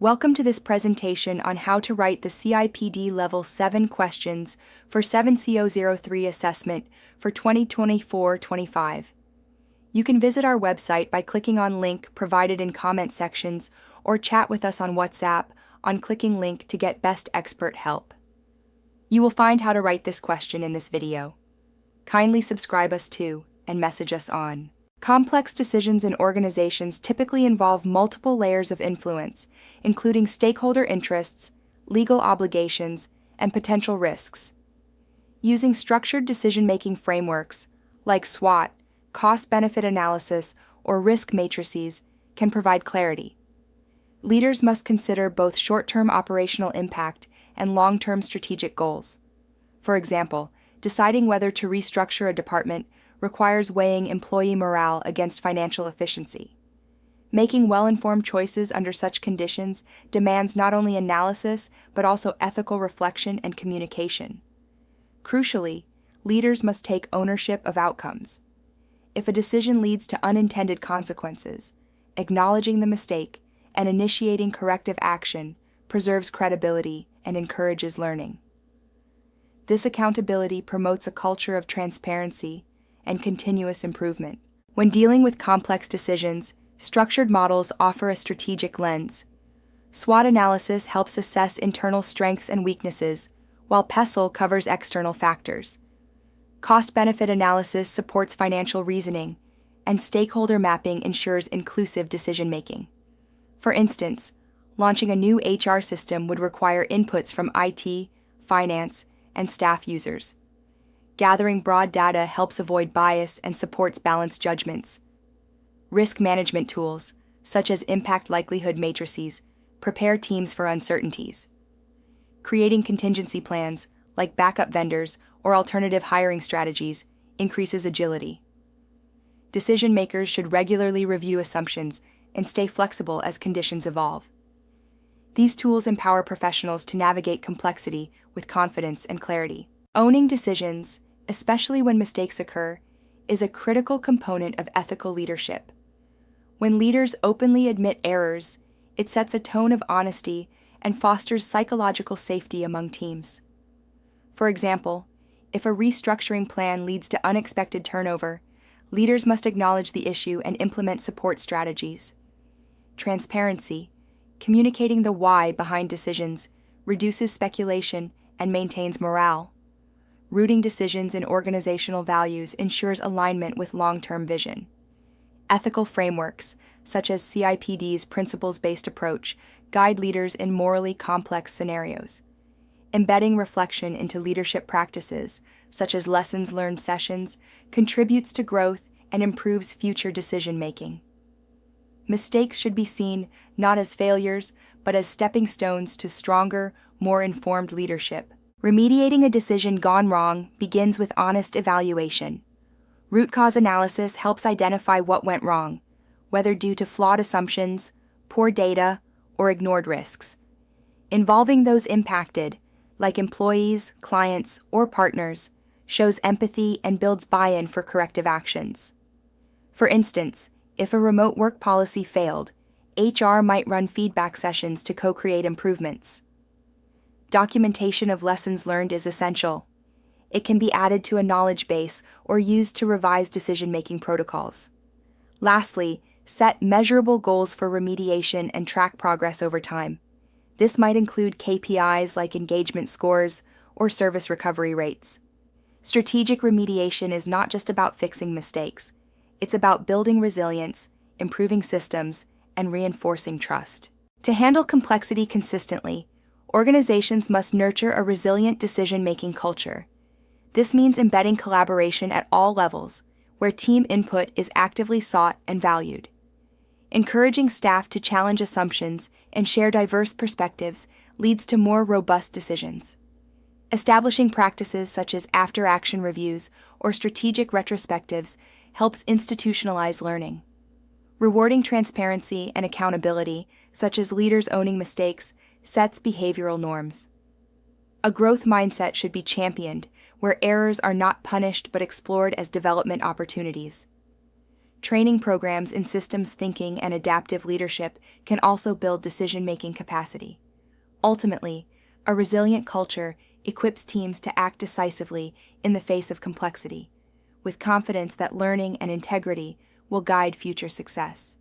Welcome to this presentation on how to write the CIPD Level 7 questions for 7CO03 assessment for 2024-25. You can visit our website by clicking on link provided in comment sections or chat with us on WhatsApp on clicking link to get best expert help. You will find how to write this question in this video. Kindly subscribe us to and message us on. Complex decisions in organizations typically involve multiple layers of influence, including stakeholder interests, legal obligations, and potential risks. Using structured decision-making frameworks, like SWOT, cost-benefit analysis, or risk matrices, can provide clarity. Leaders must consider both short-term operational impact and long-term strategic goals. For example, deciding whether to restructure a department requires weighing employee morale against financial efficiency. Making well-informed choices under such conditions demands not only analysis but also ethical reflection and communication. Crucially, leaders must take ownership of outcomes. If a decision leads to unintended consequences, acknowledging the mistake and initiating corrective action preserves credibility and encourages learning. This accountability promotes a culture of transparency and continuous improvement. When dealing with complex decisions, structured models offer a strategic lens. SWOT analysis helps assess internal strengths and weaknesses, while PESTLE covers external factors. Cost-benefit analysis supports financial reasoning, and stakeholder mapping ensures inclusive decision-making. For instance, launching a new HR system would require inputs from IT, finance, and staff users. Gathering broad data helps avoid bias and supports balanced judgments. Risk management tools, such as impact likelihood matrices, prepare teams for uncertainties. Creating contingency plans, like backup vendors or alternative hiring strategies, increases agility. Decision makers should regularly review assumptions and stay flexible as conditions evolve. These tools empower professionals to navigate complexity with confidence and clarity. Owning decisions, especially when mistakes occur, is a critical component of ethical leadership. When leaders openly admit errors, it sets a tone of honesty and fosters psychological safety among teams. For example, if a restructuring plan leads to unexpected turnover, leaders must acknowledge the issue and implement support strategies. Transparency, communicating the why behind decisions, reduces speculation and maintains morale. Rooting decisions in organizational values ensures alignment with long-term vision. Ethical frameworks, such as CIPD's principles-based approach, guide leaders in morally complex scenarios. Embedding reflection into leadership practices, such as lessons learned sessions, contributes to growth and improves future decision-making. Mistakes should be seen not as failures, but as stepping stones to stronger, more informed leadership. Remediating a decision gone wrong begins with honest evaluation. Root cause analysis helps identify what went wrong, whether due to flawed assumptions, poor data, or ignored risks. Involving those impacted, like employees, clients, or partners, shows empathy and builds buy-in for corrective actions. For instance, if a remote work policy failed, HR might run feedback sessions to co-create improvements. Documentation of lessons learned is essential. It can be added to a knowledge base or used to revise decision-making protocols. Lastly, set measurable goals for remediation and track progress over time. This might include KPIs like engagement scores or service recovery rates. Strategic remediation is not just about fixing mistakes. It's about building resilience, improving systems, and reinforcing trust. To handle complexity consistently, organizations must nurture a resilient decision-making culture. This means embedding collaboration at all levels, where team input is actively sought and valued. Encouraging staff to challenge assumptions and share diverse perspectives leads to more robust decisions. Establishing practices such as after-action reviews or strategic retrospectives helps institutionalize learning. Rewarding transparency and accountability, such as leaders owning mistakes, sets behavioral norms. A growth mindset should be championed, where errors are not punished but explored as development opportunities. Training programs in systems thinking and adaptive leadership can also build decision-making capacity. Ultimately, a resilient culture equips teams to act decisively in the face of complexity, with confidence that learning and integrity will guide future success.